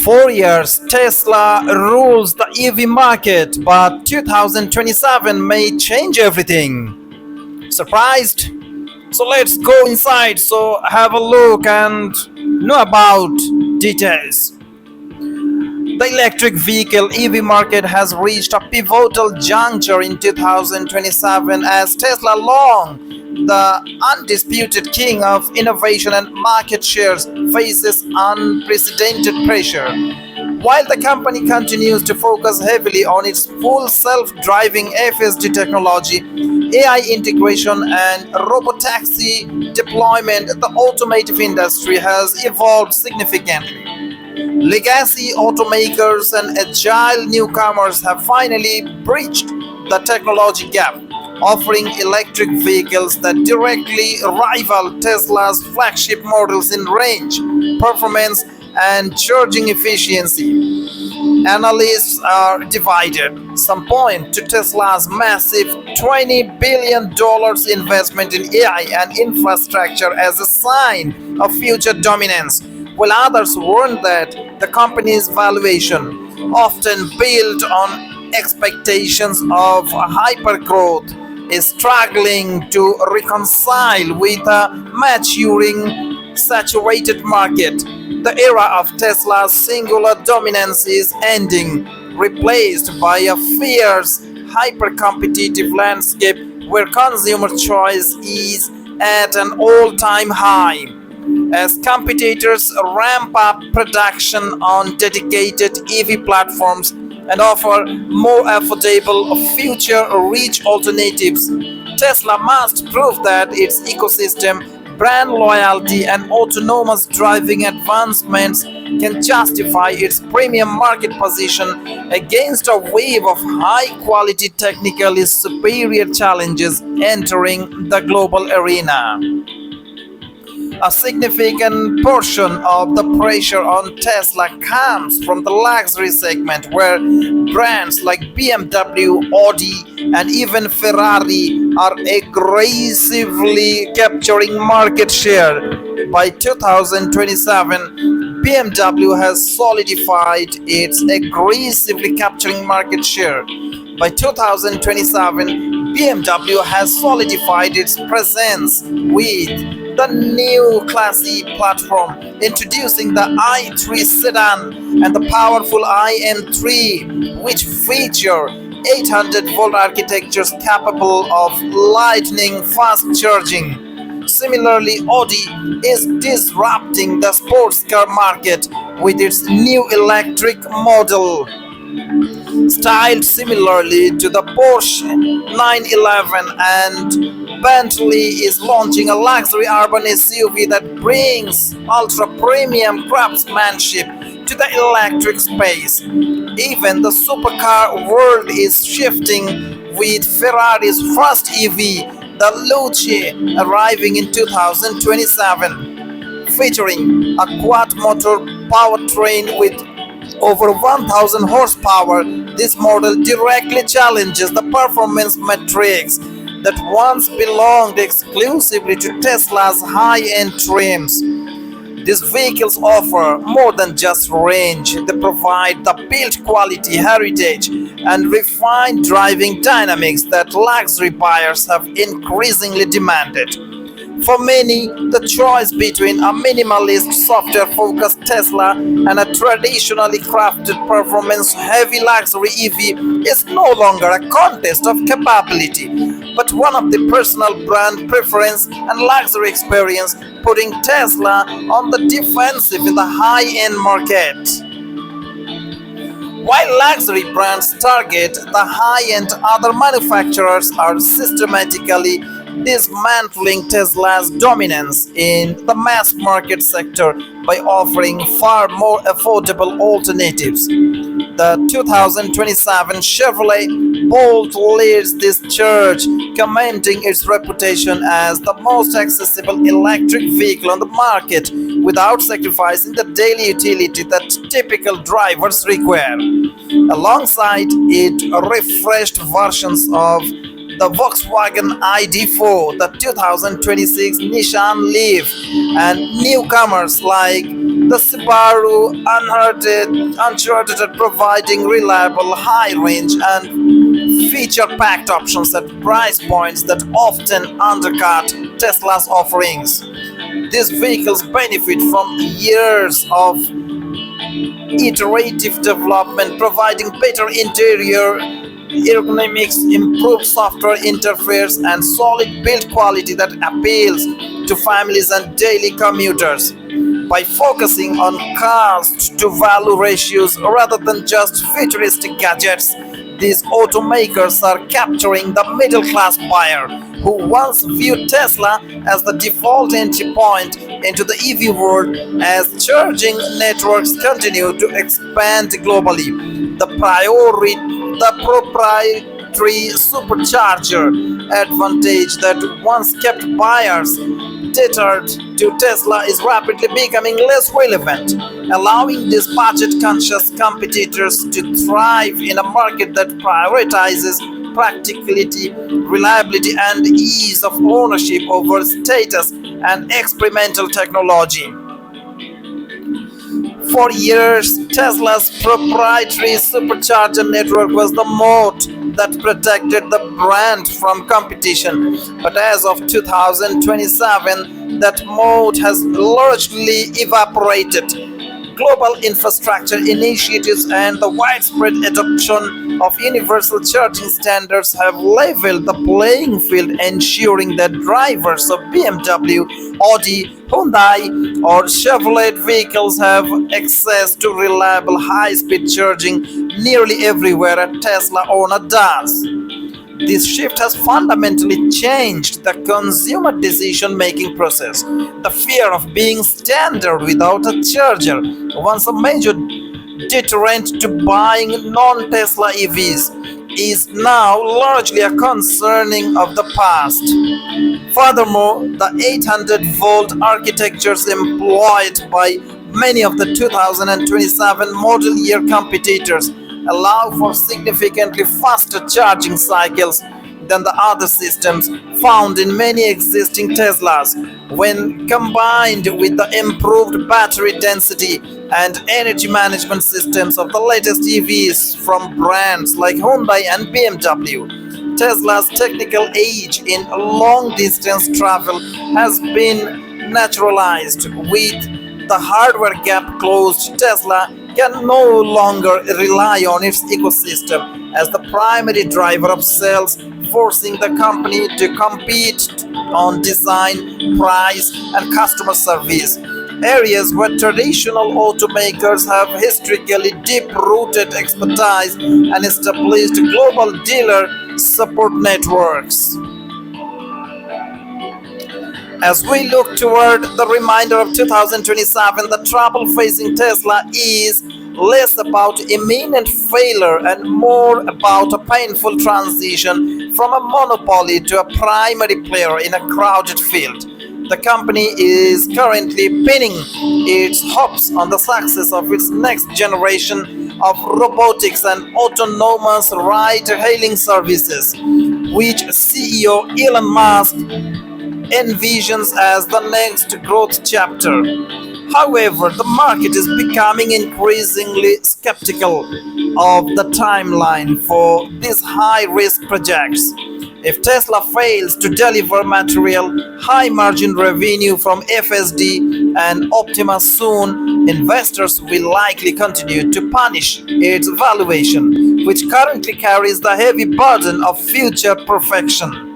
For years, Tesla rules the EV market, but 2027 may change everything. Surprised? So let's go inside. So have a look and know about details. The electric vehicle EV market has reached a pivotal juncture in 2027 as Tesla, long the undisputed king of innovation and market shares, faces unprecedented pressure. While the company continues to focus heavily on its full self-driving FSD technology, AI integration and robotaxi deployment, the automotive industry has evolved significantly. Legacy automakers and agile newcomers have finally breached the technology gap, offering electric vehicles that directly rival Tesla's flagship models in range, performance, and charging efficiency. Analysts are divided. Some point to Tesla's massive $20 billion investment in AI and infrastructure as a sign of future dominance, while others warn that the company's valuation, often built on expectations of hypergrowth, is struggling to reconcile with a maturing, saturated market. The era of Tesla's singular dominance is ending, replaced by a fierce, hyper competitive landscape where consumer choice is at an all time high. As competitors ramp up production on dedicated EV platforms and offer more affordable, future rich alternatives, Tesla must prove that its ecosystem, brand loyalty, and autonomous driving advancements can justify its premium market position against a wave of high quality, technically superior challenges entering the global arena. A significant portion of the pressure on Tesla comes from the luxury segment, where brands like BMW, Audi, and even Ferrari are aggressively capturing market share. By 2027, BMW has solidified its aggressively capturing market share. By 2027, BMW has solidified its presence with the new Class E platform, introducing the i3 sedan and the powerful iM3, which feature 800-volt architectures capable of lightning fast charging. Similarly, Audi is disrupting the sports car market with its new electric model, styled similarly to the Porsche 911, and Bentley is launching a luxury urban SUV that brings ultra premium craftsmanship to the electric space. Even the supercar world is shifting, with Ferrari's first EV, the Luce, arriving in 2027, featuring a quad motor powertrain with over 1000 horsepower. This model directly challenges the performance metrics that once belonged exclusively to Tesla's high-end trims. These vehicles offer more than just range, they provide the build quality, heritage, and refined driving dynamics that luxury buyers have increasingly demanded. For many, the choice between a minimalist, software focused Tesla and a traditionally crafted, performance heavy luxury EV is no longer a contest of capability, but one of the personal brand preference and luxury experience, putting Tesla on the defensive in the high end market. While luxury brands target the high end, other manufacturers are systematically dismantling Tesla's dominance in the mass market sector by offering far more affordable alternatives. The 2027 Chevrolet Bolt leads this charge, cementing its reputation as the most accessible electric vehicle on the market without sacrificing the daily utility that typical drivers require. Alongside it, refreshed versions of the Volkswagen ID4, the 2026 Nissan Leaf, and newcomers like The Subaru uncharted at providing reliable, high-range and feature-packed options at price points that often undercut Tesla's offerings. These vehicles benefit from years of iterative development, providing better interior ergonomics, improved software interface, and solid build quality that appeals to families and daily commuters. By focusing on cost to value ratios rather than just futuristic gadgets, these automakers are capturing the middle class buyer who once viewed Tesla as the default entry point into the EV world. As charging networks continue to expand globally. The proprietary supercharger advantage that once kept buyers tethered to Tesla is rapidly becoming less relevant, allowing these budget conscious competitors to thrive in a market that prioritizes practicality, reliability, and ease of ownership over status and experimental technology. For years, Tesla's proprietary supercharger network was the moat that protected the brand from competition. But as of 2027, that moat has largely evaporated. Global infrastructure initiatives and the widespread adoption of universal charging standards have leveled the playing field, ensuring that drivers of BMW, Audi, Hyundai, or Chevrolet vehicles have access to reliable high-speed charging nearly everywhere a Tesla owner does. This shift has fundamentally changed the consumer decision making process. The fear of being stranded without a charger, once a major deterrent to buying non Tesla EVs, is now largely a concerning of the past. Furthermore, the 800-volt architectures employed by many of the 2027 model year competitors allow for significantly faster charging cycles than the other systems found in many existing Teslas. When combined with the improved battery density and energy management systems of the latest EVs from brands like Hyundai and BMW, Tesla's technical edge in long distance travel has been naturalized. With the hardware gap closed, Tesla can no longer rely on its ecosystem as the primary driver of sales, forcing the company to compete on design, price, and customer service. Areas where traditional automakers have historically deep-rooted expertise and established global dealer support networks. As we look toward the remainder of 2027, the trouble facing Tesla is less about imminent failure and more about a painful transition from a monopoly to a primary player in a crowded field. The company is currently pinning its hopes on the success of its next generation of robotics and autonomous ride-hailing services, which CEO Elon Musk envisions as the next growth chapter. However, the market is becoming increasingly skeptical of the timeline for these high-risk projects. If Tesla fails to deliver material high-margin revenue from FSD and Optima soon, investors will likely continue to punish its valuation, which currently carries the heavy burden of future perfection.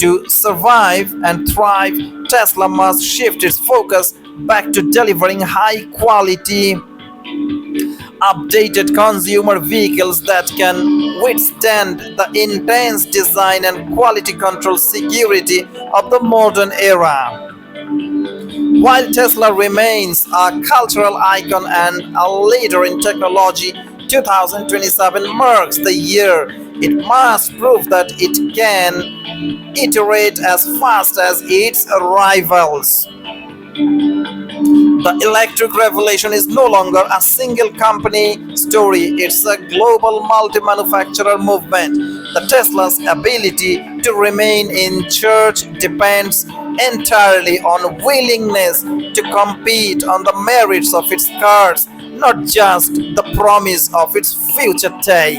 To survive and thrive, Tesla must shift its focus back to delivering high quality, updated consumer vehicles that can withstand the intense design and quality control security of the modern era. While Tesla remains a cultural icon and a leader in technology, 2027 marks the year it must prove that it can iterate as fast as its rivals. The electric revolution is no longer a single company story, it's a global multi manufacturer movement. The Tesla's ability to remain in charge depends entirely on willingness to compete on the merits of its cars, not just the promise of its future take.